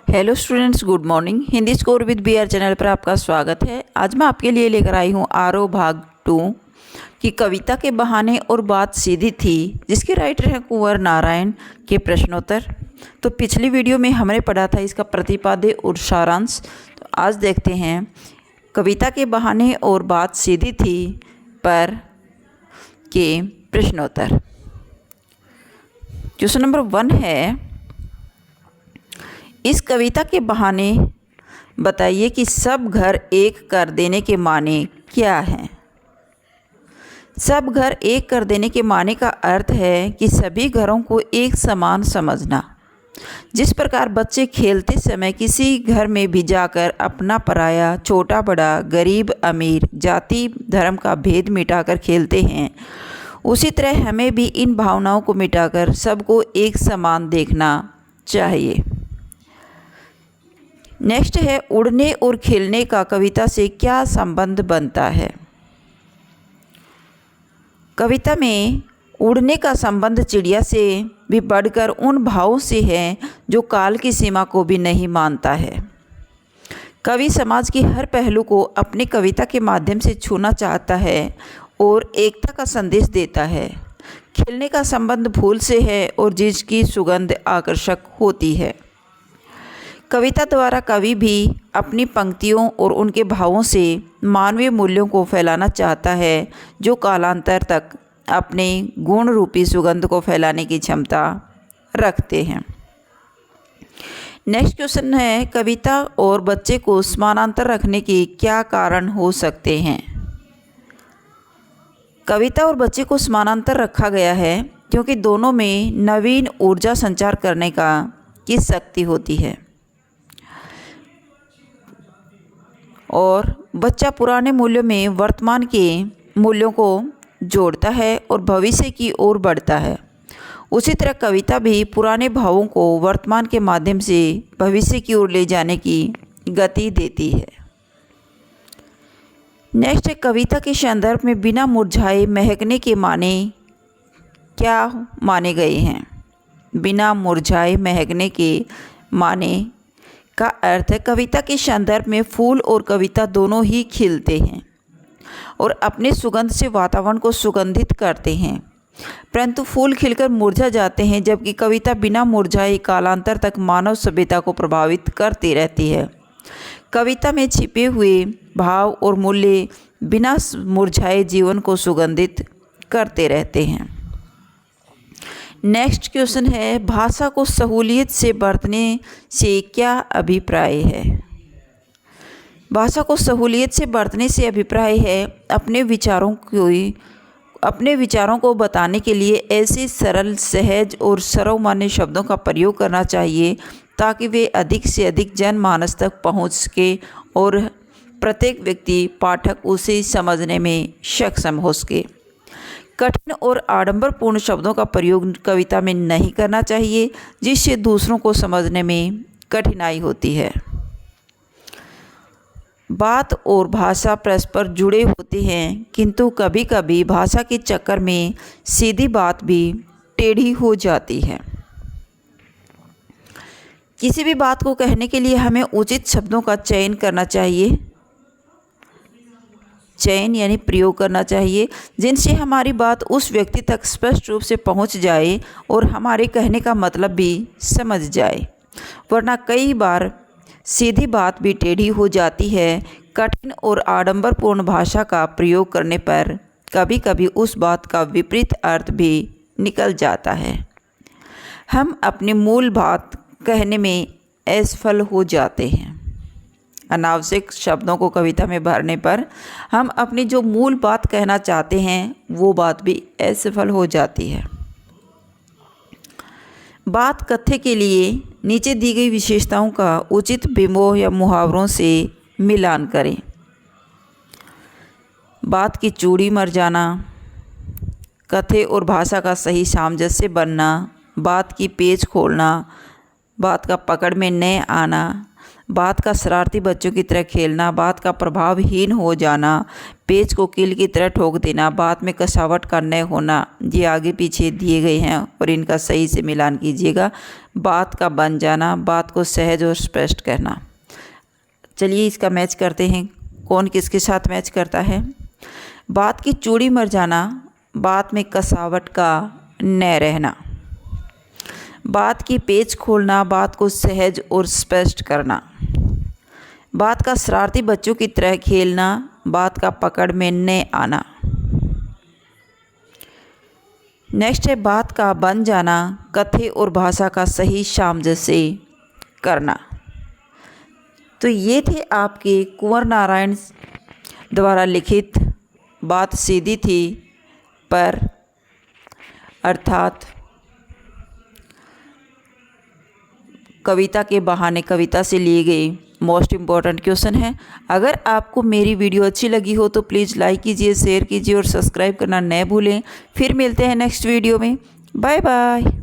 Hello students, good morning. Hindi score with BR channel पर आपका स्वागत है। आज मैं आपके लिए लेकर आई हूँ आरोह भाग 2 की कविता के बहाने और बात सीधी थी, जिसके राइटर हैं कुंवर नारायण के प्रश्नोत्तर। तो पिछली वीडियो में हमने पढ़ा था इसका प्रतिपाद्य और सारांश। तो आज देखते हैं कविता के बहाने और बात सीधी थी पर के प्रश्नोत्तर। क्वेश्चन नंबर 1 है, इस कविता के बहाने बताइए कि सब घर एक कर देने के माने क्या हैं। सब घर एक कर देने के माने का अर्थ है कि सभी घरों को एक समान समझना। जिस प्रकार बच्चे खेलते समय किसी घर में भी जाकर अपना पराया, छोटा बड़ा, गरीब अमीर, जाति धर्म का भेद मिटाकर खेलते हैं, उसी तरह हमें भी इन भावनाओं को मिटाकर सबको एक समान देखना चाहिए। नेक्स्ट है, उड़ने और खेलने का कविता से क्या संबंध बनता है। कविता में उड़ने का संबंध चिड़िया से भी बढ़कर उन भावों से है जो काल की सीमा को भी नहीं मानता है। कवि समाज के हर पहलू को अपनी कविता के माध्यम से छूना चाहता है और एकता का संदेश देता है। खेलने का संबंध फूल से है और जिसकी सुगंध आकर्षक होती है। कविता द्वारा कवि भी अपनी पंक्तियों और उनके भावों से मानवीय मूल्यों को फैलाना चाहता है, जो कालांतर तक अपने गुण रूपी सुगंध को फैलाने की क्षमता रखते हैं। नेक्स्ट क्वेश्चन है, कविता और बच्चे को समानांतर रखने के क्या कारण हो सकते हैं। कविता और बच्चे को समानांतर रखा गया है क्योंकि दोनों में नवीन ऊर्जा संचार करने की शक्ति होती है और बच्चा पुराने मूल्यों में वर्तमान के मूल्यों को जोड़ता है और भविष्य की ओर बढ़ता है। उसी तरह कविता भी पुराने भावों को वर्तमान के माध्यम से भविष्य की ओर ले जाने की गति देती है। नेक्स्ट है, कविता के संदर्भ में बिना मुरझाए महकने के माने क्या माने गए हैं। बिना मुरझाए महकने के माने का अर्थ है, कविता के संदर्भ में फूल और कविता दोनों ही खिलते हैं और अपने सुगंध से वातावरण को सुगंधित करते हैं, परंतु फूल खिलकर मुरझा जाते हैं, जबकि कविता बिना मुरझाए कालांतर तक मानव सभ्यता को प्रभावित करती रहती है। कविता में छिपे हुए भाव और मूल्य बिना मुरझाए जीवन को सुगंधित करते रहते हैं। नेक्स्ट क्वेश्चन है, भाषा को सहूलियत से बरतने से क्या अभिप्राय है। भाषा को सहूलियत से बरतने से अभिप्राय है अपने विचारों को बताने के लिए ऐसे सरल, सहज और सर्वमान्य शब्दों का प्रयोग करना चाहिए ताकि वे अधिक से अधिक जनमानस तक पहुँच सके और प्रत्येक व्यक्ति पाठक उसे समझने में सक्षम हो सके। कठिन और आडंबरपूर्ण शब्दों का प्रयोग कविता में नहीं करना चाहिए, जिससे दूसरों को समझने में कठिनाई होती है। बात और भाषा परस्पर जुड़े होते हैं, किंतु कभी कभी भाषा के चक्कर में सीधी बात भी टेढ़ी हो जाती है। किसी भी बात को कहने के लिए हमें उचित शब्दों का चयन करना चाहिए, चयन यानी प्रयोग करना चाहिए, जिनसे हमारी बात उस व्यक्ति तक स्पष्ट रूप से पहुंच जाए और हमारे कहने का मतलब भी समझ जाए। वरना कई बार सीधी बात भी टेढ़ी हो जाती है। कठिन और आडंबरपूर्ण भाषा का प्रयोग करने पर कभी कभी उस बात का विपरीत अर्थ भी निकल जाता है। हम अपनी मूल बात कहने में असफल हो जाते हैं। अनावश्यक शब्दों को कविता में भरने पर हम अपनी जो मूल बात कहना चाहते हैं वो बात भी असफल हो जाती है। बात कथ्य के लिए नीचे दी गई विशेषताओं का उचित बिंबों या मुहावरों से मिलान करें। बात की चूड़ी मर जाना, कथ्य और भाषा का सही सामंजस्य बनना, बात की पेच खोलना, बात का पकड़ में न आना, बात का शरारती बच्चों की तरह खेलना, बात का प्रभावहीन हो जाना, पेच को कील की तरह ठोक देना, बात में कसावट का न होना, ये आगे पीछे दिए गए हैं और इनका सही से मिलान कीजिएगा। बात का बन जाना, बात को सहज और स्पष्ट कहना। चलिए इसका मैच करते हैं, कौन किसके साथ मैच करता है। बात की चूड़ी मर जाना, बात में कसावट का न रहना, बात की पेच खोलना, बात को सहज और स्पष्ट करना, बात का शरारती बच्चों की तरह खेलना, बात का पकड़ में न आना। नेक्स्ट है बात का बन जाना, कथ्य और भाषा का सही सामंजस्य करना। तो ये थे आपके कुंवर नारायण द्वारा लिखित बात सीधी थी पर, अर्थात कविता के बहाने कविता से लिए गए मोस्ट इम्पॉर्टेंट क्वेश्चन है। अगर आपको मेरी वीडियो अच्छी लगी हो तो प्लीज़ लाइक कीजिए, शेयर कीजिए और सब्सक्राइब करना न भूलें। फिर मिलते हैं नेक्स्ट वीडियो में। Bye bye.